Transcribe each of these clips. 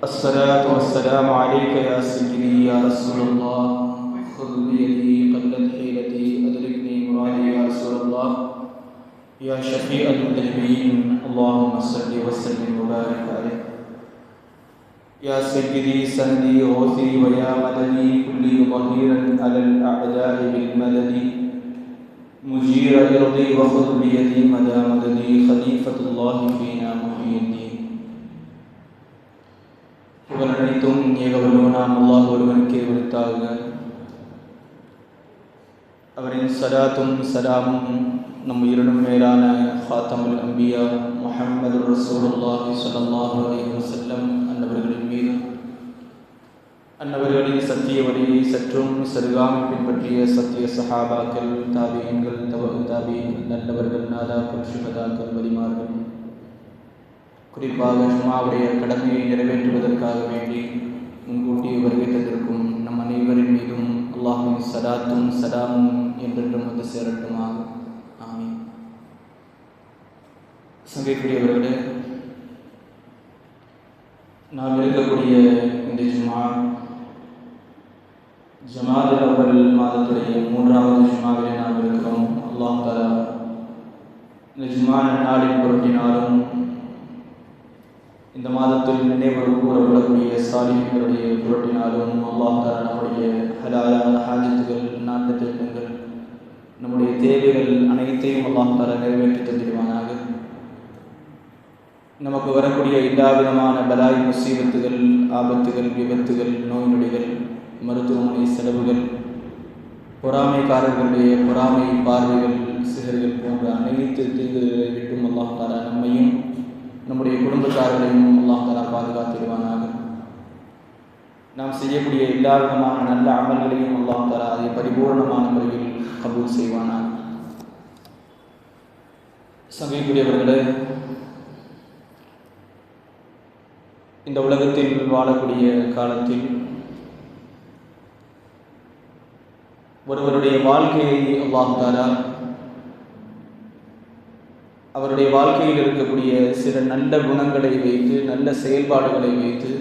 الصلاة والسلام عليك يا سيدي يا رسول الله خذ بيدي قلت حيلتي أدركني مرادي يا رسول الله يا شفيع المذنبين اللهم صل وسلم وبارك عليه يا سيدي سندي غوثي ويا مدني كلي ظهيرا على الأعداء بالمدد مجير إرضي وخذ بيدي مدى مددي خليفة الله فينا محيي الدين புகழனைத்தும் ஏகவல்லவனாம் அல்லாஹ் ஒருவனுக்கே உரித்தாக. அவரின் சலாத்தும் சலாமும் நம் உயிரினும் மேலான ஹாத்தமுல் அம்பியா முஹம்மது ரசூலுல்லாஹி ஸல்லல்லாஹு அலைஹி வஸல்லம் அன்னவர்களின் மீதும் அன்னவர்களின் சத்திய வழியை சற்றும் சருகாமல் பின்பற்றிய சத்திய சஹாபாக்கள், தாபியீன்கள், தபு தாபியீன்கள், நல்லவர்கள், நாதாக்கள், சுஹதாக்கள், வலிமார்கள், குறிப்பாக ஜும்ஆவுடைய கடமையை நிறைவேற்றுவதற்காக வேண்டி முன்கூட்டிய வருகை தந்திருக்கும் நம் அனைவரின் மீதும் அல்லாஹ்வின் சலாத்தும் சலாமும் என்றென்றும் வந்து சேரட்டுமாக. ஆமீன். சங்கைக்குரியவர்களே, நாம் இருக்கக்கூடிய இந்த ஜமாதுல் அவ்வல் மாதத்துடைய 3வது ஜும்ஆவிலே நாம் இருக்கிறோம். அல்லாஹ் தஆலா இந்த ஜும்ஆ நாளின் பொருட்டினாலும் இந்த மாதத்தில் நினைவு கூறப்படக்கூடிய சாலிஹீன்களுடைய பொருட்டினாலும் அல்லாஹ் தஆலா நம்முடைய ஹலாலான ஹாஜத்துகள், நாட்டு திட்டங்கள், நம்முடைய தேவைகள் அனைத்தையும் அல்லாஹ் தஆலா நிறைவேற்றி தந்திடுவானாக. நமக்கு வரக்கூடிய எல்லா விதமான பலாய் முசீபத்துகள், ஆபத்துகள், விபத்துகள், நோய் நொடிகள், மருத்துவமனை செலவுகள், பொறாமைக்காரர்களுடைய பொறாமை பார்வைகள், சிகர்கள் போன்ற அனைத்து தீங்குகளை விட்டும் அல்லாஹ் தஆலா நம்மையும் நம்முடைய குடும்பத்தார்களையும் அல்லாஹ் தஆலா பாதுகாத்திடுவானாக. நாம் செய்யக்கூடிய எல்லா விதமான நல்ல அமல்களையும் அல்லாஹ் தஆலா அதை பரிபூர்ணமான முறையில் கபூல் செய்வானாக. சங்கைக்குரியவர்களே, இந்த உலகத்தில் வாழக்கூடிய காலத்தில் ஒருவருடைய வாழ்க்கையை அல்லாஹ் தஆலா அவருடைய வாழ்க்கையில் இருக்கக்கூடிய சில நல்ல குணங்களை வைத்து, நல்ல செயல்பாடுகளை வைத்து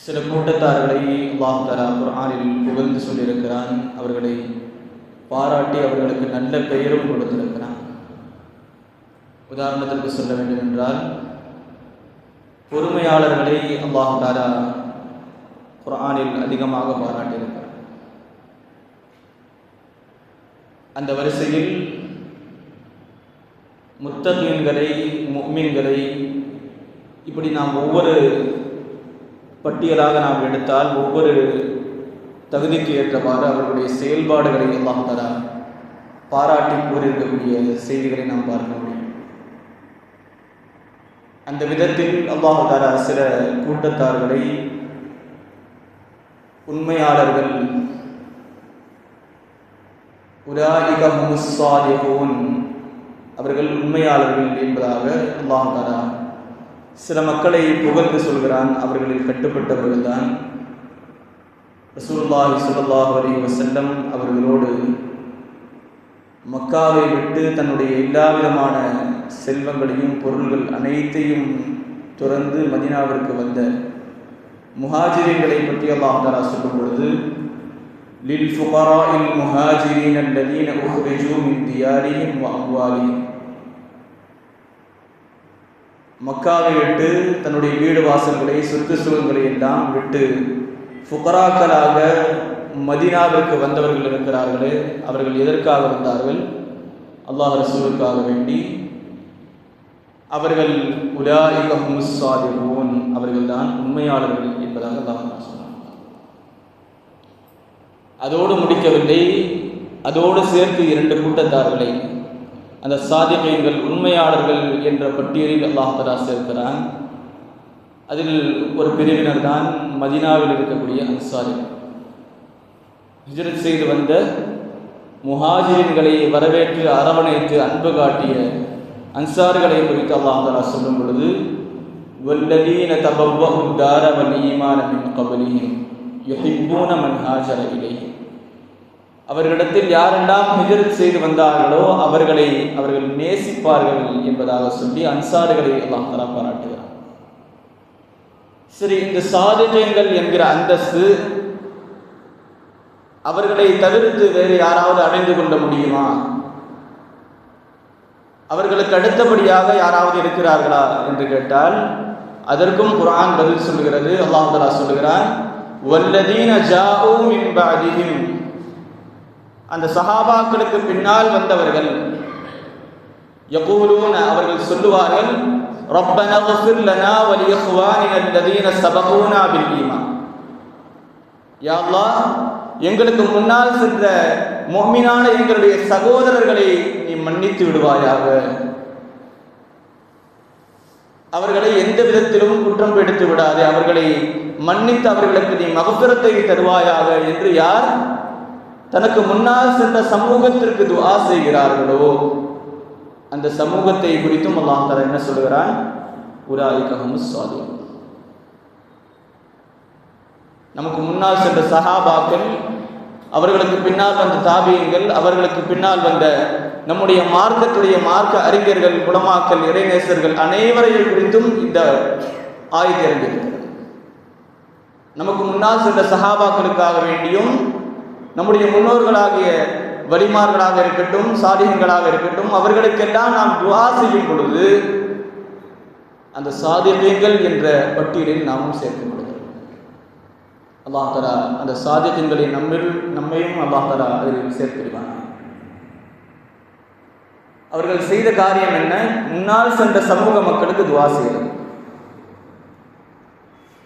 சில கூட்டத்தார்களை அல்லாஹ் தஆலா குர்ஆனில் புகழ்ந்து சொல்லியிருக்கிறான். அவர்களை பாராட்டி அவர்களுக்கு நல்ல பெயரும் கொடுத்திருக்கிறான். உதாரணத்திற்கு சொல்ல வேண்டும் என்றால், பொறுமையாளர்களை அல்லாஹ் தஆலா குர்ஆனில் அதிகமாக பாராட்டியிருக்கிறார். அந்த வரிசையில் முத்தகீன்களை, முஃமின்களை, இப்படி நாம் ஒவ்வொரு பட்டியலாக நாம் எடுத்தால் ஒவ்வொரு தகுதிக்கு ஏற்றவாறு அவர்களுடைய செயல்பாடுகளை அல்லாஹ் தஆலா பாராட்டி கூறியிருக்கக்கூடிய செய்திகளை நாம் பார்க்க முடியும். அந்த விதத்தில் அல்லாஹ் தஆலா சில கூட்டத்தார்களை உண்மையாளர்கள், உலாயிக ஹுமுஸ் ஸாலிஹூன், அவர்கள் உண்மையாளர்கள் என்பதாக அல்லாஹ் தஆலா சில மக்களை புகழ்ந்து சொல்கிறான். அவர்களில் கட்டுப்பட்டவர்கள்தான். ரசூலுல்லாஹி ஸல்லல்லாஹு அலைஹி வஸல்லம் அவர்களோடு மக்காவை விட்டு தன்னுடைய எல்லா விதமான செல்வங்களையும் பொருள்கள் அனைத்தையும் துறந்து மதீனாவிற்கு வந்த முஹாஜிர்களை பற்றி அல்லாஹ் தஆலா சொல்லும் பொழுது, லில் ஃபுகராஇல் முஹாஜிரீன அல்லதீன உஹ்ரிஜூ மின் தியாரிஹிம் வ அம்வாலிஹிம், மக்காவை விட்டு தன்னுடைய வீடு வாசல்களை, சொத்து சுகங்களை எல்லாம் விட்டு ஃபுகராக்களாக மதீனாவிற்கு வந்தவர்கள் இருக்கிறார்களே, அவர்கள் எதற்காக வந்தார்கள்? அல்லாஹ் ரசூலுக்காக வேண்டி. அவர்கள் உலாயிக ஹுமுஸ் ஸாலிஹூன், அவர்கள்தான் உண்மையாளர்கள் என்பதாக அல்லாஹ் சொன்னார். அதோடு முடிக்கவில்லை, அதோடு சேர்த்து 2 கூட்டத்தார்களை, அந்த சாதிகீன்கள், உண்மையாளர்கள் என்ற பட்டியலில் அல்லாஹ் தஆலா சேர்க்கிறான். அதில் ஒரு பிரிவினர் தான் மதீனாவில் இருக்கக்கூடிய அன்சாரிகள். ஹிஜ்ரத் செய்து வந்த முஹாஜிரின்களை வரவேற்று அரவணைத்து அன்பு காட்டிய அன்சார்களை குறித்து அல்லாஹ் தஆலா சொல்லும் பொழுது, வல்லதீன தபவ்வஉ தார வல் ஈமான மின் கப்லிஹிம் யுஹிப்பூன மன் ஹாஜர இலைஹிம், அவர்களிடத்தில் யாரெல்லாம் ஹிஜ்ரத் செய்து வந்தார்களோ அவர்களை அவர்கள் நேசிப்பார்கள் என்பதாக சொல்லி அன்சாரிகளை அல்லாஹ் தஆலா பாராட்டுகிறார். சரி, இந்த சாதிகங்கள் என்கிற அந்தஸ்து அவர்களை தவிர்த்து வேறு யாராவது அடைந்து கொள்ள முடியுமா? அவர்களுக்கு அடுத்தபடியாக யாராவது இருக்கிறார்களா என்று கேட்டால் அதற்கும் குர்ஆன் பதில் சொல்கிறது. அல்லாஹ் தஆலா சொல்கிறான், வல்லதீன ஜாஊ மின் பஅதிஹிம், அந்த சஹாபாக்களுக்கு பின்னால் வந்தவர்கள், யகூலூன, அவர்கள் சொல்லுவார்கள், ரப்பனா இக்ஃபிர் லனா வ லிஇக்வானினா அல்லதீன சபகூனா பில் ஈமான், யா அல்லாஹ், எங்களுக்கு முன்னால் சென்ற முஃமினான எங்களுடைய சகோதரர்களை நீ மன்னித்து விடுவாயாக, அவர்களை எந்த விதத்திலும் குற்றம் பிடித்து விடாதே, அவர்களை மன்னித்து அவர்களுக்கு நீ மக்ஃபிரத்தை தருவாயாக என்று யார் தனக்கு முன்னால் சென்ற சமூகத்திற்கு துஆ செய்கிறார்களோ அந்த சமூகத்தை குறித்தும் அல்லாஹ் தஆலா என்ன சொல்கிறான்? உலாயிக ஹுமுஸ் ஸாலிஹூன். நமக்கு முன்னால் சென்ற சஹாபாக்கள், அவர்களுக்கு பின்னால் வந்த தாபியங்கள், அவர்களுக்கு பின்னால் வந்த நம்முடைய மார்க்கத்துடைய மார்க்க அறிஞர்கள், உலமாக்கள், இறைநேசர்கள் அனைவரையும் குறித்தும் இந்த ஆயத்து இறங்கியிருக்கிறது. நமக்கு முன்னால் சென்ற சஹாபாக்களுக்காக வேண்டியும், நம்முடைய முன்னோர்களாகிய வலிமார்களாக இருக்கட்டும், சாலிஹீன்களாக இருக்கட்டும், அவர்களுக்கெல்லாம் நாம் துஆ செய்யும் பொழுது அந்த சாதிகங்கள் என்ற பட்டியலில் நாமும் சேர்க்கப்படுகிறோம். அல்லாஹ் தஆலா அந்த சாதிகங்களை நம்மையும் அல்லாஹ் தஆலா அதில் சேர்த்திருவான். அவர்கள் செய்த காரியம் என்ன? முன்னால் சென்ற சமூக மக்களுக்கு துஆ செய்வது.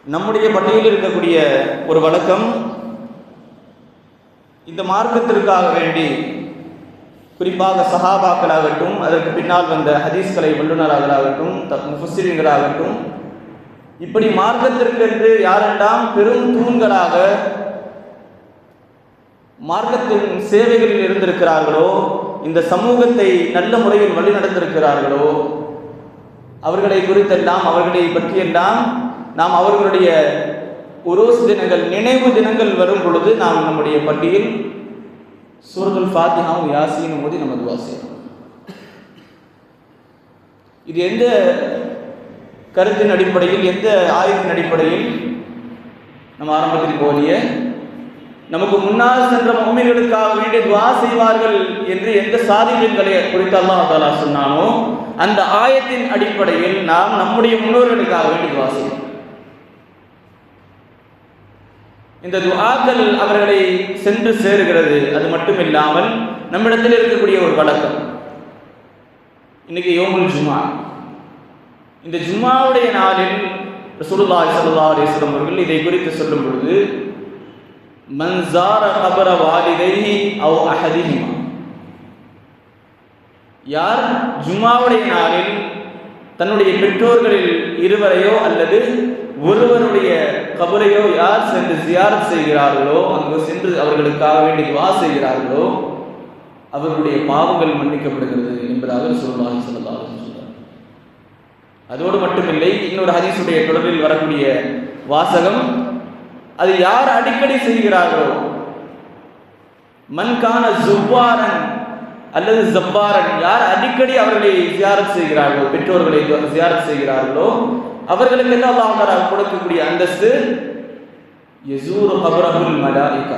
நம்முடைய பட்டியலில் இருக்கக்கூடிய ஒரு வழக்கம், இந்த மார்க்கத்திற்காக வேண்டி குறிப்பாக சஹாபாக்களாகட்டும், அதற்கு பின்னால் வந்த ஹதீஸ்களை வல்லுநர்களாகட்டும், முஃபஸ்ஸிரீன்களாகட்டும், இப்படி மார்க்கத்திற்கென்று யாரெல்லாம் பெரும் தூண்களாக மார்க்கத்தின் சேவைகளில் இருந்திருக்கிறார்களோ, இந்த சமூகத்தை நல்ல முறையில் வழிநடத்திருக்கிறார்களோ, அவர்களை குறித்தெல்லாம், அவர்களை பற்றியெல்லாம் நாம் அவர்களுடைய உருஸ் தினங்கள், நினைவு தினங்கள் வரும் பொழுது நாம் நம்முடைய பள்ளியில் சூரத்துல் ஃபாத்திஹாவும் யாசீனும் ஓதி நம்ம துஆ செய்யணும். இது எந்த கருத்தின் அடிப்படையில், எந்த ஆயத்தின் அடிப்படையில்? நம்ம ஆரம்பத்தில் போலிய நமக்கு முன்னால் சென்ற முஃமின்களுக்காக வேண்டி துஆ செய்வார்கள் என்று எந்த சாதிகளை குறித்து அல்லாஹ் தஆலா சொன்னானோ அந்த ஆயத்தின் அடிப்படையில் நாம் நம்முடைய முன்னோர்களுக்காக வேண்டி துஆ செய்வோம். இந்த துஆக்கள் அவர்களை சென்று சேருகிறது. அது மட்டும் இல்லாமல் நம்மிடத்தில் இருக்கக்கூடிய ஒரு வழக்கம், இன்னைக்கு யௌமுல் ஜும்ஆ, இந்த ஜும்ஆவுடைய நாளில் ரசூலுல்லாஹி ஸல்லல்லாஹு அலைஹி வஸல்லம் அவர்கள் இதை குறித்து சொல்லும் பொழுது, மன் ஸார கபர வாலிதைஹி அவ் அஹதிஹிமா, யார் ஜும்ஆவுடைய நாளில் தன்னுடைய பெற்றோர்களில் இருவரையோ அல்லது ஒருவருடைய கபரையோ யார் சென்று ஜியாரத் செய்கிறார்களோ, அங்கு சென்று அவர்களுக்காக வேண்டி துஆ செய்கிறார்களோ, அவர்களுடைய பாவங்கள் மன்னிக்கப்படுகிறது என்பதாக ரசூலுல்லாஹி ஸல்லல்லாஹு அலைஹி வஸல்லம். அதோடு மட்டுமில்லை, இன்னொரு ஹதீஸுடைய தொடரில் வரக்கூடிய வாசகம், அது யார் அடிக்கடி செய்கிறார்களோ, மன்கான ஜுவாரன் அல்லது ஜப்பாரன், யார் அடிக்கடி அவர்களை ஜியாரத் செய்கிறார்களோ, பெற்றோர்களை ஜியாரத் செய்கிறார்களோ, அவர்களுக்கு அல்லாஹ் தஆலா கொடுக்கக்கூடிய அந்தஸ்து யஸூரு கபரஹுல் மலாயிகா,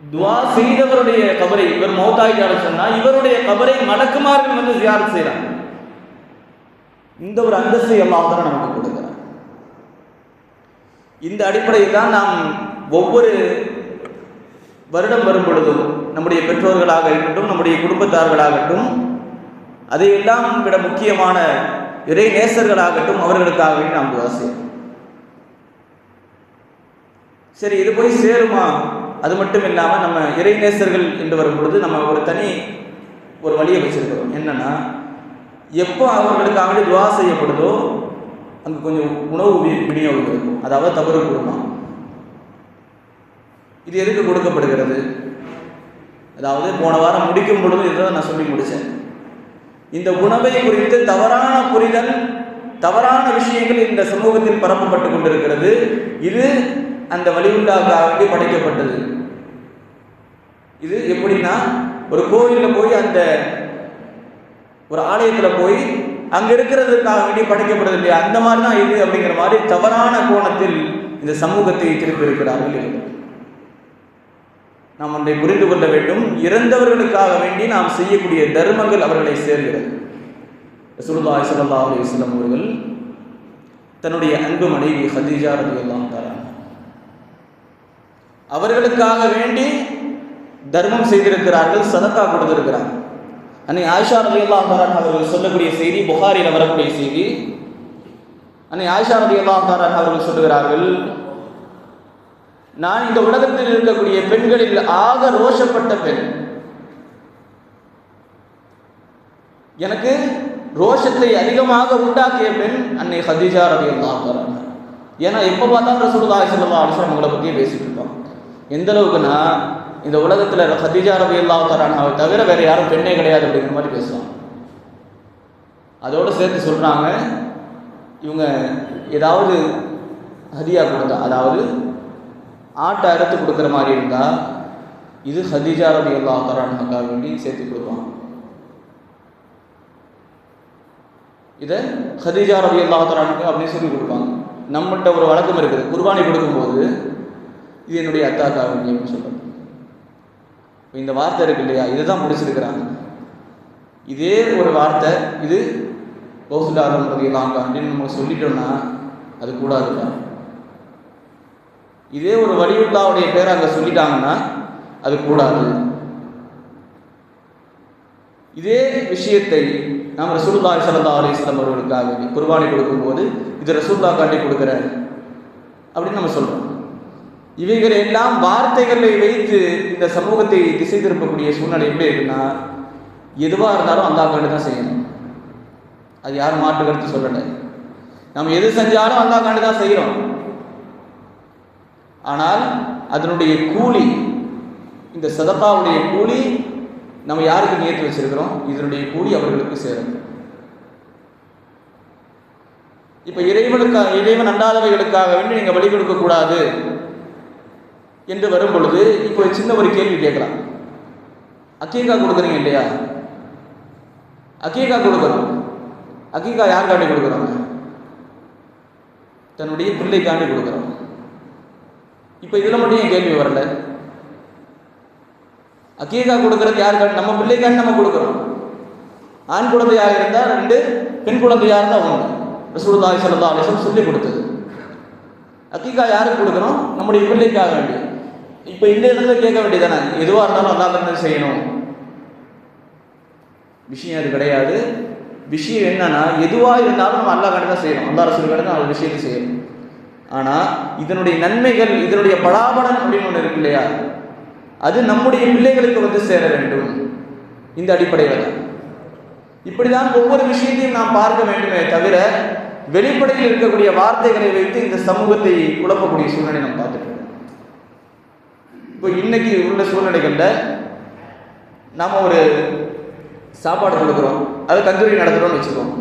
துஆ செய்தவருடைய கபரை, இவர் மௌத்தாயிட்டார் சொன்னா இவருடைய கபரை மலக்குமார்கள் வந்து ஜியாரத் செய்றாங்க. இந்த ஒரு அந்தஸ்தை அல்லாஹ் தஆலா நமக்கு கொடுக்கிறார். இந்த அடிப்படையில் தான் நாம் ஒவ்வொரு வருடம் வரும் பொழுதும் நம்முடைய பெற்றோர்களாக இருக்கட்டும், நம்முடைய குடும்பத்தார்களாகட்டும், அதையெல்லாம் விட முக்கியமான இறை நேசர்களாகட்டும், அவர்களுக்காக நாம் துஆ செய்வோம். சரி, இது போய் சேருமா? அது மட்டும் இல்லாமல் நம்ம இறை நேசர்கள் என்று வரும் பொழுது நம்ம ஒரு தனி ஒரு வழியை வச்சிருக்கிறோம். என்னன்னா, எப்போ அவர்களுக்காக துஆ செய்யப்படுதோ அங்கே கொஞ்சம் உணவு விநியோகம் இருக்கும், அதாவது தவறு குடும்பம். இது எதுக்கு கொடுக்கப்படுகிறது? அதாவது போன வாரம் முடிக்கும் பொழுது இதை நான் சொல்லி முடித்தேன். இந்த உணவை குறித்து தவறான புரிதல், தவறான விஷயங்கள் இந்த சமூகத்தில் பரப்பப்பட்டு கொண்டிருக்கிறது. இது அந்த வலியுள்ளாக படைக்கப்பட்டது. இது எப்படின்னா, ஒரு கோயிலில் போய், அந்த ஒரு ஆலயத்தில் போய் அங்கே இருக்கிறதுக்காக வேண்டி படைக்கப்படுது இல்லையா, அந்த மாதிரி தான் இது அப்படிங்கிற மாதிரி தவறான கோணத்தில் இந்த சமூகத்தை திருப்பி இருக்கிறார்கள். நாம் ஒன்றை புரிந்து கொள்ள வேண்டும், இறந்தவர்களுக்காக வேண்டி நாம் செய்யக்கூடிய தர்மங்கள் அவர்களை சேர்கிறது. ரசூலுல்லாஹி ஸல்லல்லாஹு அலைஹி வஸல்லம் அவர்கள் தன்னுடைய அன்பு மனைவி ஹதீஜா ரலியல்லாஹு தஆலா அவர்களுக்காக வேண்டி தர்மம் செய்திருக்கிறார்கள், சதகா கொடுத்திருக்கிறார்கள். அன்னை ஆயிஷா ரலியல்லாஹு தஆலா அவர்கள் சொல்லக்கூடிய செய்தி புகாரியில் வரக்கூடிய செய்தி. அன்னை ஆயிஷா ரலியல்லாஹு தஆலா அவர்கள் சொல்லுகிறார்கள், நான் இந்த உலகத்தில் இருக்கக்கூடிய பெண்களில் ஆக ரோஷப்பட்ட பெண், எனக்கு ரோஷத்தை அதிகமாக உண்டாக்கிய பெண் அன்னை ஹதீஜா ரலியல்லாஹு தஆலா. ஏன்னா எப்போ பார்த்தாலும் ரசூலுல்லாஹி ஸல்லல்லாஹு அலைஹி வஸல்லம் அவங்களை பற்றியே பேசிட்டு இருப்பாங்க. எந்த அளவுக்குன்னா இந்த உலகத்தில் ஹதீஜா ரலியல்லாஹு தஆலாவை தவிர வேற யாரும் பெண்ணே கிடையாது அப்படிங்கிற மாதிரி பேசுவாங்க. அதோடு சேர்த்து சொல்கிறாங்க, இவங்க ஏதாவது ஹதியா கொடுத்தா, அதாவது ஆட்டை அறுத்து கொடுக்குற மாதிரி இருந்தால் இது ஹதீஜா ரலியல்லாஹு தஆலாவுக்காக வேண்டி சேர்த்து கொடுப்பாங்க. இதை ஹதீஜா ரலியல்லாஹு தஆலாவுக்கு அப்படின்னு சொல்லி கொடுப்பாங்க. நம்மகிட்ட ஒரு வழக்கம் இருக்குது, குர்பானி கொடுக்கும்போது இது என்னுடைய அத்தாக்காக வேண்டி அப்படின்னு சொல்கிறாங்க. இந்த வார்த்தை இருக்கு இல்லையா, இதுதான் முடிச்சிருக்கிறாங்க. இதே ஒரு வார்த்தை இது கௌசுல்லாஹ் ரலியல்லாஹு அப்படின்னு நம்ம சொல்லிட்டோம்னா அது கூடாதுல்ல. இதே ஒரு வலியுல்லாவுடைய பேரை அங்கே சொல்லிட்டாங்கன்னா அது கூடாது. இதே விஷயத்தை நாம் ரசூலுல்லாஹி ஸல்லல்லாஹு அலைஹி வஸல்லம் அவர்களுக்காக குர்பானி கொடுக்கும்போது இது ரசூலுல்லாஹ் காட்டி கொடுக்குறார் அப்படின்னு நம்ம சொல்கிறோம். இவைகளை எல்லாம் வார்த்தைகளை வைத்து இந்த சமூகத்தை திசை திருப்பக்கூடிய சூழ்நிலை எப்படி இருக்குன்னா, எதுவாக இருந்தாலும் அல்லாஹ் காண்டி தான் செய்யணும். அது யாரும் மாற்று கருத்து சொல்லலை. நம்ம எது செஞ்சாலும் அல்லாஹ் காண்டி தான் செய்கிறோம். ஆனால் அதனுடைய கூலி, இந்த சதகாவுடைய கூலி நம்ம யாருக்கு நியத்து வச்சிருக்கிறோம், இதனுடைய கூலி அவர்களுக்கு சேரும். இப்போ இறைவன் அல்லாதவைகளுக்காக வேண்டி நீங்கள் வழி கொடுக்கக்கூடாது என்று வரும் பொழுது இப்போ சின்ன ஒரு கேள்வி கேட்கலாம். அக்கீகா கொடுக்குறீங்க இல்லையா, அக்கீகா கொடுக்குறோம், அக்கீகா யாருக்காண்டி கொடுக்குறோங்க? தன்னுடைய பிள்ளைக்காண்டி கொடுக்குறோம். இப்போ இதில் மட்டும் ஏன் கேள்வி வரல? அக்கீகா கொடுக்கறது யாருக்காண்டி? நம்ம பிள்ளைக்காண்டி நம்ம கொடுக்குறோம். ஆண் குழந்தையாக இருந்தால் 2, பெண் குழந்தையாக இருந்தால் 1. ரசூலுல்லாஹி ஸல்லல்லாஹு அலைஹி வஸல்லம் சொல்லி கொடுத்தது. அக்கீகா யாருக்கு கொடுக்கணும்? நம்முடைய பிள்ளைக்காக வேண்டி. இப்போ இந்த இடத்துல கேட்க வேண்டியதானே, எதுவாக இருந்தாலும் அல்லாஹ் தான் செய்யணும். விஷயம் அது கிடையாது. விஷயம் என்னன்னா, எதுவாக இருந்தாலும் நம்ம அல்லாஹ் தான் செய்யணும், அல்லாஹ் ரசூல் தான் அந்த விஷயத்தை செய்யணும். ஆனால் இதனுடைய நன்மைகள், இதனுடைய பலாபலன் அப்படின்னு ஒன்று இருக்கு இல்லையா, அது நம்முடைய பிள்ளைகளுக்கு வந்து சேர வேண்டும். இந்த அடிப்படையில் தான் இப்படி தான் ஒவ்வொரு விஷயத்தையும் நாம் பார்க்க வேண்டுமே தவிர வெளிப்படையில் இருக்கக்கூடிய வார்த்தைகளை வைத்து இந்த சமூகத்தை குழப்பக்கூடிய சூழ்நிலை நாம் பார்த்துட்டு இருக்கோம். இப்போ இன்னைக்கு உள்ள சூழ்நிலைகளில் நாம் ஒரு சாப்பாடு கொடுக்குறோம், அது கந்தூரி நடத்துகிறோம்னு வச்சுக்கோம்.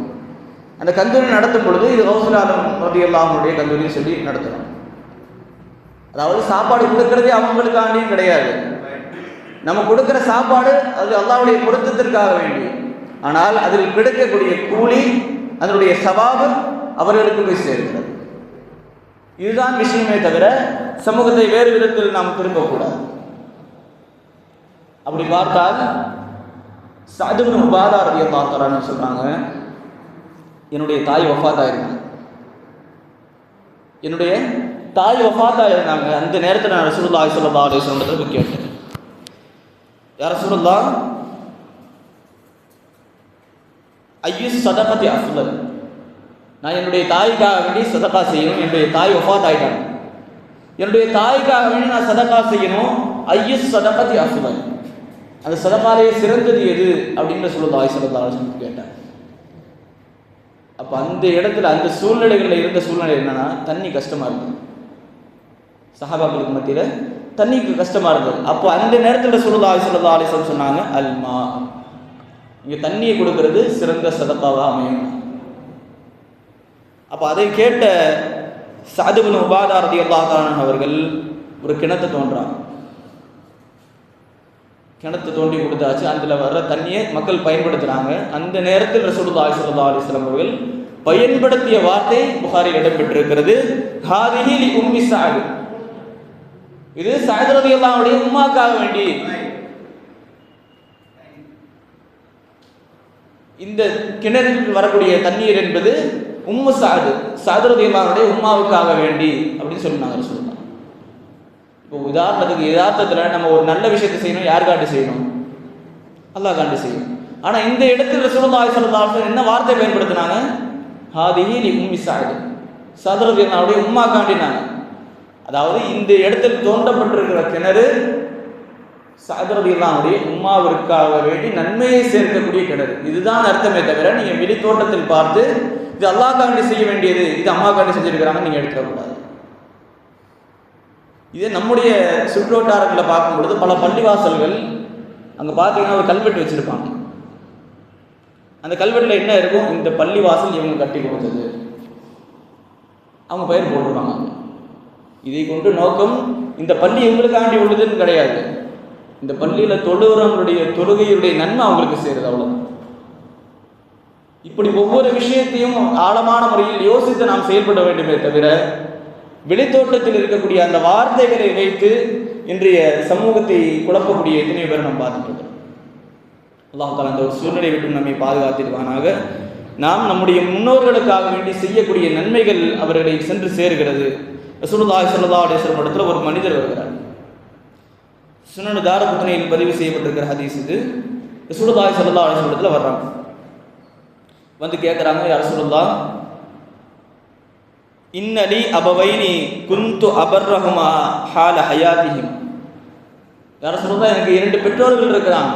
அந்த கந்தூரி நடத்தும் பொழுது இது கௌசுல்லாஹ் ரலியல்லாஹு அன்ஹுடைய கந்தூரின்னு சொல்லி நடத்துகிறோம். அதாவது சாப்பாடு கொடுக்கறதே அவங்களுக்காண்டியும் கிடையாது, நம்ம கொடுக்குற சாப்பாடு அது அல்லாஹ்வுடைய பொருத்தத்திற்காக வேண்டி. ஆனால் அதில் கிடைக்கக்கூடிய கூலி, அதனுடைய சவாபு அவர்களுக்கு போய் சேர்க்கிறது. இதுதான் விஷயமே தவிர சமூகத்தை வேறு விதத்தில் நாம் திரும்பக்கூடாது. அப்படி பார்த்தால் சஅத் இப்னு உபாதா ரலியல்லாஹு தஆலா சொல்றாங்க, என்னுடைய தாய் வஃபாத்தாயிருந்தாங்க. என்னுடைய தாய் வஃபாத்தாயிருந்தாங்க. அந்த நேரத்தில் நான் ரசூலுல்லாஹி ஸல்லல்லாஹு அலைஹி வஸல்லம் போய் கேட்டேன், யா ரசூலுல்லாஹ், ஐயு சதகத்தி அஃலல், நான் என்னுடைய தாய்க்காக வேண்டி சதகா செய்யணும். என்னுடைய தாய் வஃபாத் ஆயிட்டாங்க, என்னுடைய தாய்க்காக வேண்டி நான் சதகா செய்யணும். ஐயு சதகத்தி அஃலல், அந்த சதகாலேயே சிறந்தது எது அப்படின்னு ரசூலுல்லாஹி ஸல்லல்லாஹு அலைஹி வஸல்லம் கேட்டாங்க. அப்போ அந்த இடத்துல அந்த சூழ்நிலைகளில் இருந்த சூழ்நிலை என்னன்னா, தண்ணி கஷ்டமாக இருந்தது, சஹாபாக்களுக்கு மத்தியில் தண்ணிக்கு கஷ்டமாக இருந்தது. அப்போ அந்த நேரத்தில் ரசூலுல்லாஹி ஸல்லல்லாஹு அலைஹி வஸல்லம் சொன்னாங்க, அல்மா, இங்கே தண்ணியை கொடுக்கறது சிறந்த சதகாவாக அமையும். அப்போ அதை கேட்ட சஅத் இப்னு உபாதா ரலியல்லாஹு தஆலா அவர்கள் ஒரு கிணத்தை தோன்றாங்க. கிணத்து தோண்டி கொடுத்தாச்சு, அதில் வர்ற தண்ணியை மக்கள் பயன்படுத்துகிறாங்க. அந்த நேரத்தில் ரசூலுல்லாஹி ஸல்லல்லாஹு அலைஹி வஸல்லம் அவர்கள் பயன்படுத்திய வார்த்தை புகாரில் இடம்பெற்றிருக்கிறது. ஹாதிஹி லி உம்மி சஅத், இது சஅத் ரலியல்லாஹு அன்ஹுடைய உம்மாக்காக வேண்டி. இந்த கிணறில் வரக்கூடிய தண்ணீர் என்பது உம்மு சஅத், சஅத் ரலியல்லாஹு அன்ஹுடைய உம்மாவுக்காக வேண்டி அப்படின்னு சொன்னாங்க ரசூலுல்லாஹ். இப்போ உதாரணத்துக்கு யதார்த்தத்தில் நம்ம ஒரு நல்ல விஷயத்தை செய்யணும், யாருக்காண்டி செய்யணும்? அல்லாஹ் காண்டி செய்யணும். ஆனால் இந்த இடத்தில் ரசூலுல்லாஹி ஸல்லல்லாஹு அலைஹி வஸல்லம் என்ன வார்த்தை பயன்படுத்தினாங்க? ஹாதிஹி லி உம்மி சஅத், சஅத் ரலியல்லாஹு அன்ஹுடைய உம்மா காண்டினாங்க. அதாவது இந்த இடத்தில் தோண்டப்பட்டிருக்கிற கிணறு சஅத் ரலியல்லாஹு அன்ஹுடைய உம்மாவிற்காக வேண்டி நன்மையை சேர்க்கக்கூடிய கிணறு, இதுதான் அர்த்தமே தவிர நீங்கள் வெளி தோட்டத்தில் பார்த்து இது அல்லாஹ் காண்டி செய்ய வேண்டியது, இது அம்மா காண்டி செஞ்சிருக்கிறாங்க நீங்கள் எடுத்துக்கூடாது. இதே நம்முடைய சுற்றுவட்டாரங்களில் பார்க்கும் பொழுது பல பள்ளிவாசல்கள் அங்கே பார்த்தீங்கன்னா ஒரு கல்வெட்டு வச்சுருப்பாங்க. அந்த கல்வெட்டில் என்ன இருக்கும்? இந்த பள்ளிவாசல் இவங்க கட்டி கொடுத்தது, அவங்க பெயர் போட்டிருப்பாங்க. இதை கொண்டு நோக்கம் இந்த பள்ளி இவங்களுக்காண்டி உள்ளதுன்னு கிடையாது. இந்த பள்ளியில் தொழுகிறவங்களுடைய தொழுகையுடைய நன்மை அவங்களுக்கு சேருது, அவ்வளோதான். இப்படி ஒவ்வொரு விஷயத்தையும் ஆழமான முறையில் யோசித்து நாம் செயல்பட வேண்டுமே தவிர வெளித்தோட்டத்தில் இருக்கக்கூடிய அந்த வார்த்தைகளை வைத்து இன்றைய சமூகத்தை குழப்பக்கூடிய எத்தனையோ பேர் நாம் பார்த்துட்டு இருக்கோம். அல்லாஹ் தஆலா அந்த ஒரு சூழ்நிலை விட்டு நம்மை பாதுகாத்திருவானாக. நாம் நம்முடைய முன்னோர்களுக்காக வேண்டி செய்யக்கூடிய நன்மைகள் அவர்களை சென்று சேர்கிறது. ரசூலுல்லாஹி ஸல்லல்லாஹு அலைஹி வஸல்லம் இடத்துல ஒரு மனிதர் வருகிறார். சுனன் தாரகுத்னியில் பதிவு செய்யப்பட்டிருக்கிற ஹதீஸ் இது. ரசூலுல்லாஹி ஸல்லல்லாஹு அலைஹி வஸல்லம் இடத்துல வர்றாங்க, வந்து கேட்குறாங்க, யா ரசூலுல்லாஹ் இன்னலி அபவைனி குந்து அபர்ரஹுமா ஹால ஹயாத்திஹிம். யா ரசூலுல்லாஹ் எனக்கு 2 பெற்றோர்கள் இருக்கிறாங்க,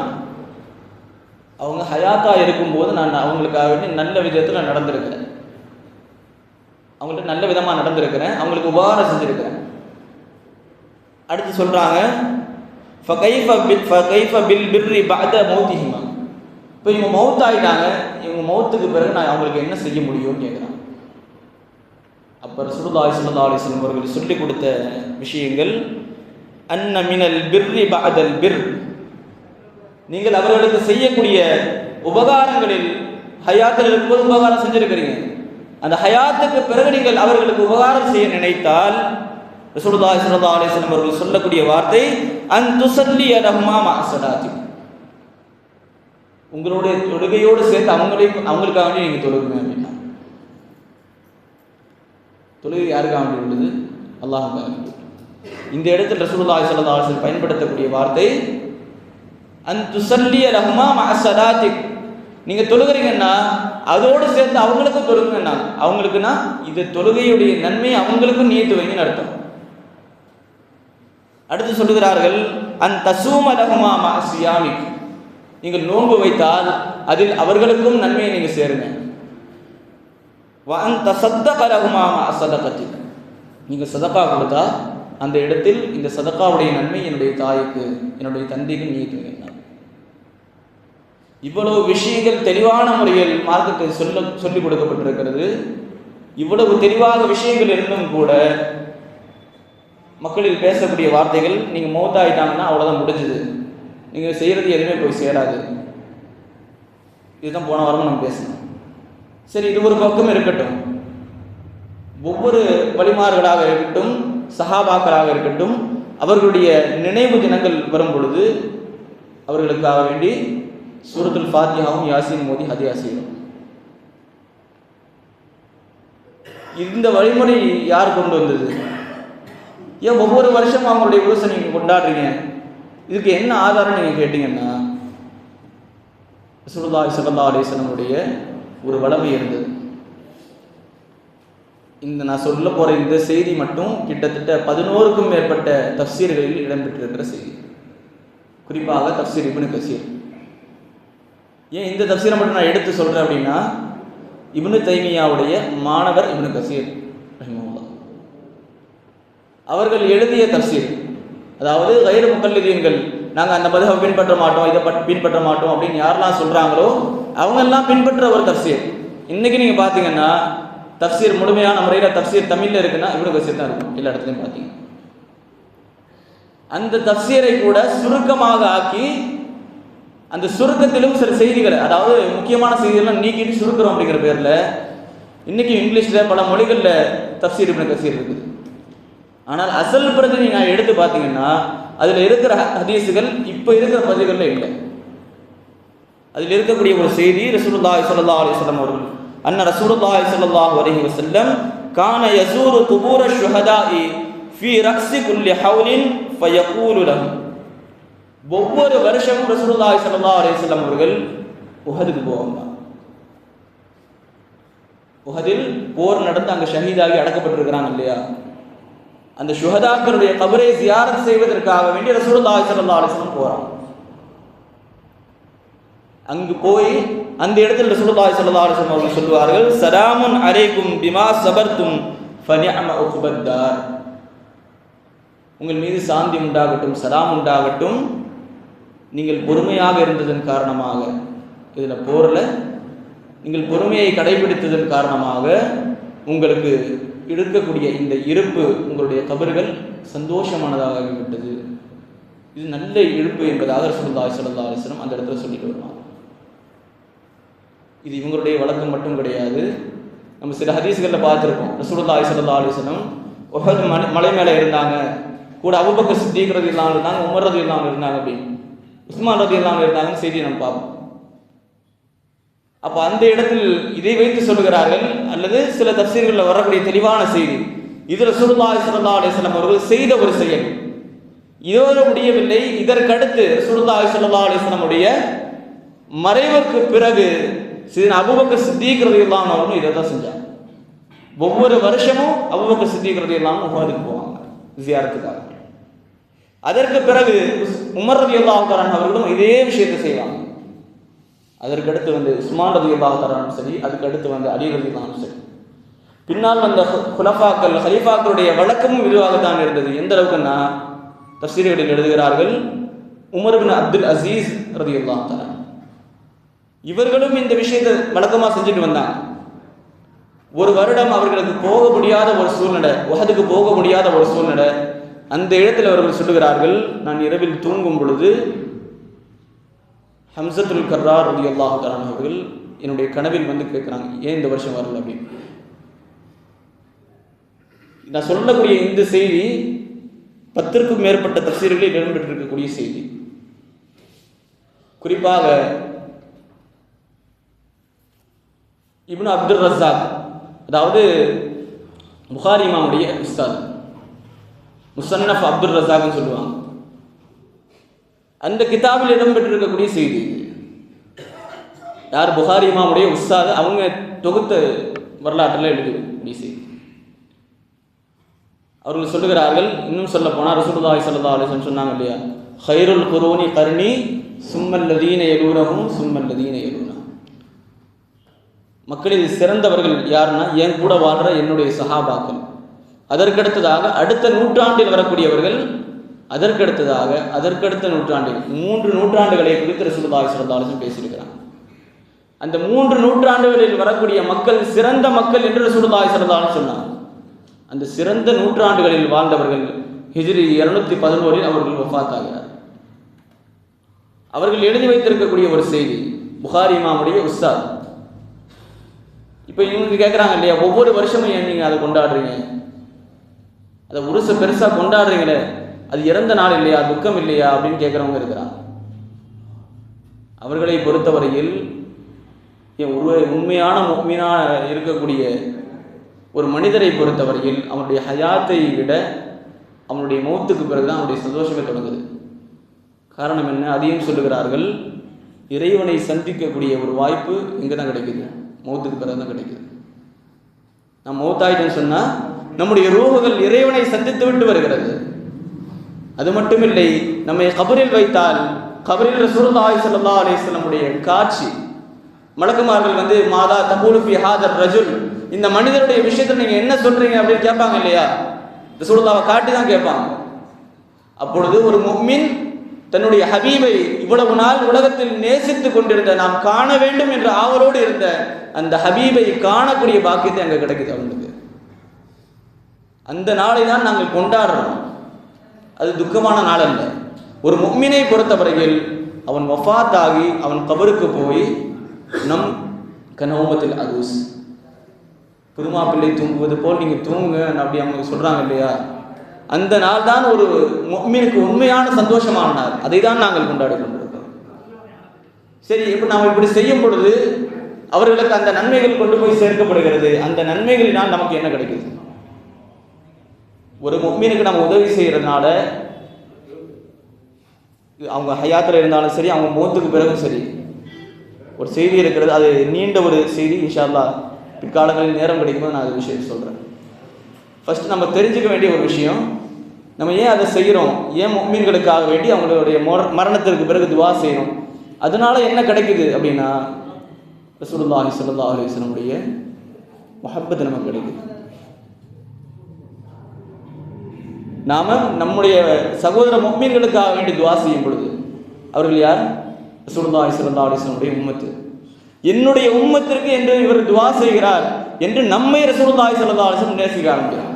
அவங்க ஹயாத்தா இருக்கும்போது நான் அவங்களுக்காக வேண்டி நல்ல விதத்தில் நடந்திருக்கிறேன், அவங்கள்ட்ட நல்ல விதமாக நடந்திருக்கிறேன், அவங்களுக்கு உபகாரம் செஞ்சுருக்கிறேன். அடுத்து சொல்கிறாங்க ஃபகைஃப பில் பிர்ரி பஅத மௌத்திஹிமா. இப்போ இவங்க மௌத் ஆகிட்டாங்க, இவங்க மௌத்துக்கு பிறகு நான் அவங்களுக்கு என்ன செய்ய முடியும்னு கேட்குறாங்க. அப்போ ரசூலுல்லாஹி ஸல்லல்லாஹு அலைஹி வஸல்லம் அவர்கள் சொல்லிக் கொடுத்த விஷயங்கள் அன்ன மினல் பிர்ரி பஅதல் பிர், நீங்கள் அவர்களுக்கு செய்யக்கூடிய உபகாரங்களில் ஹயாத்தில் இருக்கும்போது உபகாரம் செஞ்சிருக்கிறீங்க, அந்த ஹயாத்துக்கு பிறகு நீங்கள் அவர்களுக்கு உபகாரம் செய்ய நினைத்தால் ரசூலுல்லாஹி ஸல்லல்லாஹு அலைஹி வஸல்லம் அவர்கள் சொல்லக்கூடிய வார்த்தை அன் துஸல்லி லஹுமா மஅ ஸலாத்தி, உங்களுடைய தொழுகையோடு சேர்த்து அவங்களுக்காக வேண்டி நீங்கள் தொழுகுங்க அப்படின்னா. தொழுகை யாருக்காக வேண்டி உள்ளது? அல்லாஹ்வுக்காக வேண்டி. இந்த இடத்தில் ரசூலுல்லாஹி ஸல்லல்லாஹு அலைஹி வஸல்லம் பயன்படுத்தக்கூடிய வார்த்தை அன் துஸல்லி லஹுமா மஅ ஸலாத்தி, நீங்கள் தொழுகிறீங்கன்னா அதோடு சேர்த்து அவங்களுக்கும் தொழுகுங்கன்னா, அவங்களுக்குன்னா இது தொழுகையுடைய நன்மை அவங்களுக்கும் நியத்து வைங்கன்னு அர்த்தம். அடுத்து சொல்லுகிறார்கள் அன் தஸூம லஹுமா மஅ ஸியாமிக், நீங்கள் நோன்பு வைத்தால் அதில் அவர்களுக்கும் நன்மையை நீங்கள் சேருங்க. வ அன் தஸத்தக லஹுமா மஅ ஸதகத்திக், நீங்கள் சதகா கொடுத்தா அந்த இடத்தில் இந்த சதகாவுடைய நன்மை என்னுடைய தாய்க்கு என்னுடைய தந்தைக்கு நியத்து வைங்க. இவ்வளவு விஷயங்கள் தெளிவான முறையில் மார்க்கத்தில் சொல்லிக் கொடுக்கப்பட்டிருக்கிறது. இவ்வளவு தெளிவாக விஷயங்கள் இருந்தும் கூட மக்களில் பேசக்கூடிய வார்த்தைகள் நீங்கள் மௌத்தாயிட்டாங்கன்னா அவ்வளோதான் முடிஞ்சுது, நீங்கள் செய்கிறது எதுவுமே போய் சேராது. இதுதான் போன வாரமும் நம்ம பேசணும். சரி, இது ஒரு பக்கம் இருக்கட்டும். ஒவ்வொரு வழிமார்களாக இருக்கட்டும், சஹாபாக்களாக இருக்கட்டும், அவர்களுடைய நினைவு தினங்கள் வரும் பொழுது அவர்களுக்காக வேண்டி சூரத்துல் ஃபாத்திஹாவும் யாசீன் மோதி ஹதியா செய்யணும். இந்த வழிமுறை யார் கொண்டு வந்தது? ஏன் ஒவ்வொரு வருஷம் அவங்களுடைய உருசை நீங்கள் கொண்டாடுறீங்க? இதுக்கு என்ன ஆதாரம் நீங்கள் கேட்டீங்கன்னா ரசூலுல்லாஹி ஸல்லல்லாஹு அலைஹி வஸல்லம் ஒரு வளமை இருந்தது. இந்த நான் சொல்ல போகிற இந்த செய்தி மட்டும் கிட்டத்தட்ட 11க்கும் மேற்பட்ட தஃப்சீர்களில் இடம்பெற்றிருக்கிற செய்தி, குறிப்பாக தஃப்சீர் இப்னு கஸீர். ஏன் இந்த தஃப்சீரை மட்டும் நான் எடுத்து சொல்கிறேன் அப்படின்னா, இப்னு தைமியாவுடைய மாணவர் இப்னு கஸீர் ரஹிமஹுல்லாஹ் அவர்கள் எழுதிய தஃப்சீர், அதாவது கைரு முகல்லிதீன்கள், நாங்கள் அந்த மதஹபை பின்பற்ற மாட்டோம், இதை பின்பற்ற மாட்டோம் அப்படின்னு யாரெல்லாம் சொல்கிறாங்களோ அவங்கெல்லாம் பின்பற்ற ஒரு தஃப்சீர். இன்றைக்கி நீங்கள் பார்த்தீங்கன்னா தஃப்சீர் முழுமையான முறையில் தஃப்சீர் தமிழில் இருக்குன்னா இப்னு கஸீர் தான் இருக்கும் எல்லா இடத்துலையும் பார்த்தீங்க. அந்த தஃப்சீரை கூட சுருக்கமாக ஆக்கி அந்த சுருக்கத்திலும் சில செய்திகளை, அதாவது முக்கியமான செய்திகள்லாம் நீக்கிட்டு சுருக்கிறோம் அப்படிங்கிற பேரில் இன்னைக்கு இங்கிலீஷில் பல மொழிகளில் தஃப்சீர் இப்னு கஸீர் இருக்குது. ஆனால் அசல் பிரதி நீங்கள் எடுத்து பார்த்தீங்கன்னா அதில் இருக்கிற ஹதீஸுகள் இப்போ இருக்கிற பதிவுகளில் இல்லை. அதில் இருக்கக்கூடிய ஒரு செய்தி, ரசூலுல்லாஹி ஸல்லல்லாஹு அலைஹி வஸல்லம் அவர்கள் அன்ன ரசூலுல்லாஹி ஸல்லல்லாஹு அலைஹி வஸல்லம் கான யஸூரு குபூர ஷுஹதாஇ ஃபீ ரஅஸி குல்லி ஹவுலின் ஃபயகூலு லஹும். ஒவ்வொரு வருஷமும் ரசூலுல்லாஹி ஸல்லல்லாஹு அலைஹி வஸல்லம் அவர்கள் உஹதுக்கு போவாங்க. உஹதில் போர் நடந்து அங்கே ஷஹீதாகி அடக்கப்பட்டிருக்கிறாங்க இல்லையா, அந்த ஷுஹதாக்களுடைய கபரை ஜியாரத் செய்வதற்காக வேண்டி ரசூலுல்லாஹி ஸல்லல்லாஹு அலைஹி வஸல்லம் போறாங்க. அங்கு போய் அந்த இடத்தில் ரசூலுல்லாஹி ஸல்லல்லாஹு அலைஹி வஸல்லம் அவர்கள் சொல்வார்கள், ஸலாமுன் அலைக்கும் பிமா ஸபர்தும் ஃபனிஅம உக்பத்தார். உங்கள் மீது சாந்தி உண்டாகட்டும், சலாம் உண்டாகட்டும், நீங்கள் பொறுமையாக இருந்ததன் காரணமாக, இதில் போரில் நீங்கள் பொறுமையை கடைபிடித்ததன் காரணமாக உங்களுக்கு இருக்கக்கூடிய இந்த இருப்பு, உங்களுடைய கபர்கள் சந்தோஷமானதாகிவிட்டது, இது நல்ல இருப்பு என்பதாக ரசூலுல்லாஹி ஸல்லல்லாஹு அலைஹி வஸல்லம் அந்த இடத்துல சொல்லிட்டு வருவாங்க. இது இவங்களுடைய வழக்கம் மட்டும் கிடையாது. நம்ம சில ஹதீஸ்களில் பார்த்துருக்கோம், ரசூலுல்லாஹி ஸல்லல்லாஹு அலைஹி வஸல்லம் உஹது மலை மேலே இருந்தாங்க, கூட அபூபக்கர் சித்தீக் ரலியல்லாஹு அன்ஹு இருந்தாங்க, உமர் ரலியல்லாஹு அன்ஹு இருந்தாங்க, அப்படின்னு உஸ்மான் ரலியல்லாஹு அன்ஹு இருந்தாங்கன்னு செய்தி நம்ம பார்ப்போம். அப்போ அந்த இடத்தில் இதை வைத்து சொல்லுகிறார்கள், அல்லது சில தஃப்சீர்களில் வரக்கூடிய தெளிவான செய்தி, இது ரசூலுல்லாஹி ஸல்லல்லாஹு அலைஹி வஸல்லம் அவர்கள் செய்த ஒரு செயல். இதோடு முடியவில்லை, இதற்கடுத்து ரசூலுல்லாஹி ஸல்லல்லாஹு அலைஹி வஸல்லம் உடைய மறைவுக்கு பிறகு அபூபக்கர் சித்தீக் ரலியல்லாஹு அன்ஹு அவர்களும் இதை தான் செஞ்சாங்க. ஒவ்வொரு வருஷமும் அபூபக்கர் சித்தீக் ரலியல்லாஹு அன்ஹு உஹதுக்கு போவாங்க ஜியாரத்துக்காக. அதற்கு பிறகு உமர் ரலியல்லாஹு அன்ஹு அவர்களும் இதே விஷயத்தை செய்வாங்க. அதற்கடுத்து வந்து உஸ்மான் ரலியல்லாஹு அன்ஹு சரி, அதுக்கு அடுத்து வந்து அலி ரலியல்லாஹு அன்ஹு சரி, பின்னால் வந்த குலஃபாக்கள் ஹலீஃபாக்களுடைய வழக்கமும் இதுவாகத்தான் இருந்தது. எந்த அளவுக்குன்னா தஃப்சீர்களில் எழுதுகிறார்கள், உமர் இப்னு அப்துல் அசீஸ் ரலியல்லாஹு அன்ஹு இவர்களும் இந்த விஷயத்தை வழக்கமாக செஞ்சுட்டு வந்தாங்க. ஒரு வருடம் அவர்களுக்கு போக முடியாத ஒரு சூழ்நிலை, உஹதுக்கு போக முடியாத ஒரு சூழ்நிலை, அந்த இடத்தில் அவர்கள் சொல்லுகிறார்கள், நான் இரவில் தூங்கும் பொழுது ஹம்சத்துல் கர்ரார் ரலியல்லாஹு தஆலா அவர்கள் என்னுடைய கனவில் வந்து கேட்குறாங்க, ஏன் இந்த வருஷம் வரல அப்படின்னு. நான் சொல்லக்கூடிய இந்த செய்தி 10க்கும் மேற்பட்ட தஃப்சீர்களில் இடம்பெற்றிருக்கக்கூடிய செய்தி. குறிப்பாக இப்னு அப்துல் ரஸாக், அதாவது புகாரி இமாமுடைய உஸ்தாத், முஸன்னஃப் அப்துல் ரஸாக்னு சொல்லுவாங்க, அந்த கிதாபில் இடம்பெற்றிருக்கக்கூடிய செய்தி. யார்? புகாரி இமாமுடைய உஸ்தாத், அவங்க தொகுத்த வரலாற்றில் எழுதக்கூடிய செய்தி. அவர்கள் சொல்லுகிறார்கள், இன்னும் சொல்ல போனால் ரசூலுல்லாஹி ஸல்லல்லாஹு அலைஹி வஸல்லம் சொன்னாங்க இல்லையா, ഖൈറുൽ ഖുറൂനി ഖர்னி சும்மல்லதீன யலூனஹும் சும்மல்லதீன யலூனஹும். மக்களில் சிறந்தவர்கள் யாருன்னா என் கூட வாழ்கிற என்னுடைய சஹாபாக்கள், அதற்கடுத்ததாக அடுத்த நூற்றாண்டில் வரக்கூடியவர்கள், அதற்கடுத்த நூற்றாண்டில் 3 நூற்றாண்டுகளை குறித்து ரசூலுல்லாஹி ஸல்லல்லாஹு அலைஹி வஸல்லம் பேசியிருக்கிறாங்க. அந்த 3 நூற்றாண்டுகளில் வரக்கூடிய மக்கள் சிறந்த மக்கள் என்று ரசூலுல்லாஹி ஸல்லல்லாஹு அலைஹி வஸல்லம் சொன்னாங்க. அந்த சிறந்த நூற்றாண்டுகளில் வாழ்ந்தவர்கள் ஹிஜ்ரி 211 அவர்கள் வஃபாத் ஆகிறார். அவர்கள் எழுதி வைத்திருக்கக்கூடிய ஒரு செய்தி, புகாரி இமாமுடைய உஸ்தாத். இப்போ இவங்க கேட்குறாங்க இல்லையா, ஒவ்வொரு வருஷமும் ஏன் நீங்கள் அதை கொண்டாடுறீங்க, அதை உருச பெருசாக கொண்டாடுறீங்களே, அது இறந்த நாள் இல்லையா, துக்கம் இல்லையா அப்படின்னு கேட்குறவங்க இருக்கிறாங்க. அவர்களை பொறுத்தவரையில் உண்மையான முஃமினாக இருக்கக்கூடிய ஒரு மனிதரை பொறுத்தவரையில் அவனுடைய ஹயாத்தை விட அவனுடைய மௌத்துக்கு பிறகுதான் அவனுடைய சந்தோஷமே தொடங்குது. காரணம் என்ன? அதையும் சொல்லுகிறார்கள், இறைவனை சந்திக்கக்கூடிய ஒரு வாய்ப்பு இங்கே தான் கிடைக்குது, மௌத்துக்கு பிறகு தான் கிடைக்குது. நம்ம மௌத்தாயிட்டேன்னு சொன்னால் நம்முடைய ரூஹுகள் இறைவனை சந்தித்து விட்டு வருகிறது. அது மட்டுமில்லை, நம்மை கபரில் வைத்தால் கபரில் ரசூலுல்லாஹி ஸல்லல்லாஹு அலைஹி வஸல்லமுடைய காட்சி, மலக்குமார்கள் வந்து மாதா தகூலு ஃபி ஹாதர் ரஜுல், இந்த மனிதருடைய விஷயத்தில் நீங்கள் என்ன சொல்றீங்க அப்படின்னு கேட்பாங்க இல்லையா, ரசூலுல்லாஹ்வை காட்டி தான் கேட்பாங்க. அப்பொழுது ஒரு முஃமின் தன்னுடைய ஹபீபை இவ்வளவு நாள் உலகத்தில் நேசித்து கொண்டிருந்த, நாம் காண வேண்டும் என்ற ஆவலோடு இருந்த அந்த ஹபீபை காணக்கூடிய பாக்கியத்தை அங்கே கிடைக்குது அவங்களுக்கு. அந்த நாளை தான் நாங்கள் கொண்டாடுறோம். அது துக்கமான நாள் அல்ல. ஒரு முஃமினை பொறுத்தவரையில் அவன் வஃபாத்தாகி அவன் கபருக்கு போய் நம் கனௌமத்தில் அரூஸ், புதுமா பிள்ளை தூங்குவது போல் நீங்கள் தூங்குங்க அப்படி அவங்க சொல்கிறாங்க இல்லையா, அந்த நாள் தான் ஒரு முஃமினுக்கு உண்மையான சந்தோஷமான நாள். அதை தான் நாங்கள் கொண்டாடி கொண்டிருக்கிறோம். சரி, இப்போ நாம் இப்படி செய்யும் பொழுது அவர்களுக்கு அந்த நன்மைகள் கொண்டு போய் சேர்க்கப்படுகிறது. அந்த நன்மைகளினால் நமக்கு என்ன கிடைக்குது? ஒரு முஃமினுக்கு நம்ம உதவி செய்கிறதுனால, அவங்க ஹயாத்தில் இருந்தாலும் சரி, அவங்க மௌத்துக்கு பிறகும் சரி, ஒரு செய்தி இருக்கிறது. அது நீண்ட ஒரு செய்தி. இன்ஷா அல்லாஹ் பிற்காலங்களில் நேரம் கிடைக்கும்போது நான் அது விஷயம் சொல்கிறேன். ஃபர்ஸ்ட் நம்ம தெரிஞ்சுக்க வேண்டிய ஒரு விஷயம், நம்ம ஏன் அதை செய்கிறோம், ஏன் முஃமின்களுக்காக வேண்டி அவங்களுடைய மரணத்திற்கு பிறகு துவா செய்யணும், அதனால என்ன கிடைக்குது அப்படின்னா, ரசூலுல்லாஹி ஸல்லல்லாஹு அலைஹி வஸல்லம் முஹப்பத் நமக்கு கிடைக்குது. நாம நம்முடைய சகோதர முஃமின்களுக்காக வேண்டி துவா செய்யும் பொழுது, அவர்கள் யார்? ரசூலுல்லாஹி ஸல்லல்லாஹு அலைஹி வஸல்லம் உம்மத்து. என்னுடைய உம்மத்திற்கு என்று இவர் துவா செய்கிறார் என்று நம்மை ரசூலுல்லாஹி ஸல்லல்லாஹு அலைஹி வஸல்லம் நேசிக்க ஆரம்பிக்கிறார்.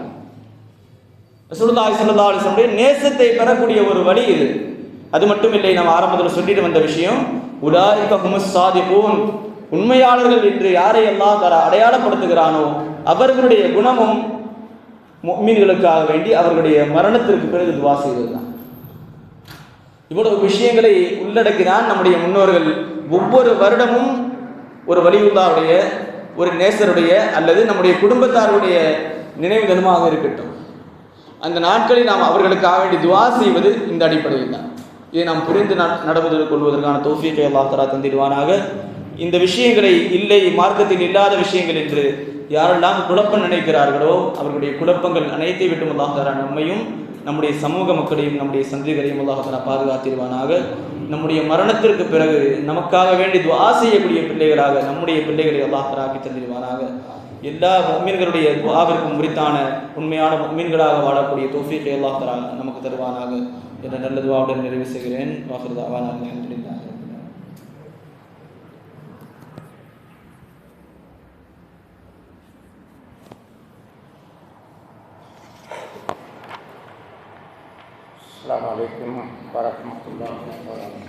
ரசூலுல்லாஹி ஸல்லல்லாஹு அலைஹி வஸல்லம் நேசத்தை பெறக்கூடிய ஒரு வழி இது. அது மட்டும் இல்லை, நம்ம ஆரம்பத்தில் சொல்லிட்டு வந்த விஷயம், உலாயிக ஹுமுஸ் ஸாதிகூன், உண்மையாளர்கள் என்று யாரை அல்லாஹ் அடையாளப்படுத்துகிறானோ அவர்களுடைய குணமும் முஃமின்களுக்காக வேண்டி அவர்களுடைய மரணத்திற்கு பிறகு துவா செய்வது தான். இவ்வளவு விஷயங்களை உள்ளடக்கினால் நம்முடைய முன்னோர்கள் ஒவ்வொரு வருடமும் ஒரு வலியுல்லாவுடைய, ஒரு நேசருடைய அல்லது நம்முடைய குடும்பத்தாருடைய நினைவு தினமாக இருக்கட்டும், அந்த நாட்களில் நாம் அவர்களுக்காக வேண்டி துவா செய்வது இந்த அடிப்படையில் தான். இதை நாம் புரிந்து நடந்து கொள்வதற்கான தௌஃபீகை அல்லாஹ் தஆலா தந்திடுவானாக. இந்த விஷயங்களை இல்லை, மார்க்கத்தில் இல்லாத விஷயங்கள் என்று யாரெல்லாம் குழப்பம் நினைக்கிறார்களோ அவர்களுடைய குழப்பங்கள் அனைத்தை விட்டும் அல்லாஹ் தஆலா நம்மையும் நம்முடைய சமூக மக்களையும் நம்முடைய சந்ததிகளையும் அல்லாஹ் தஆலா பாதுகாத்திடுவானாக. நம்முடைய மரணத்திற்கு பிறகு நமக்காக வேண்டி துஆ செய்யக்கூடிய பிள்ளைகளாக நம்முடைய பிள்ளைகளை அல்லாஹ் தஆலா ஆக்கி தந்திடுவானாக. எல்லா முஃமின்களுடைய துஆவிற்கும் உரித்தான உண்மையான முஃமின்களாக வாழக்கூடிய தௌஃபீகை அல்லாஹ் தஆலா நமக்கு தருவானாக என்ற நல்ல துஆவுடன் நிறைவு செய்கிறேன். வாஹிரு தஅவானா அல்ஹம்துலில்லாஹ். السلام عليكم ورحمة الله وبركاته.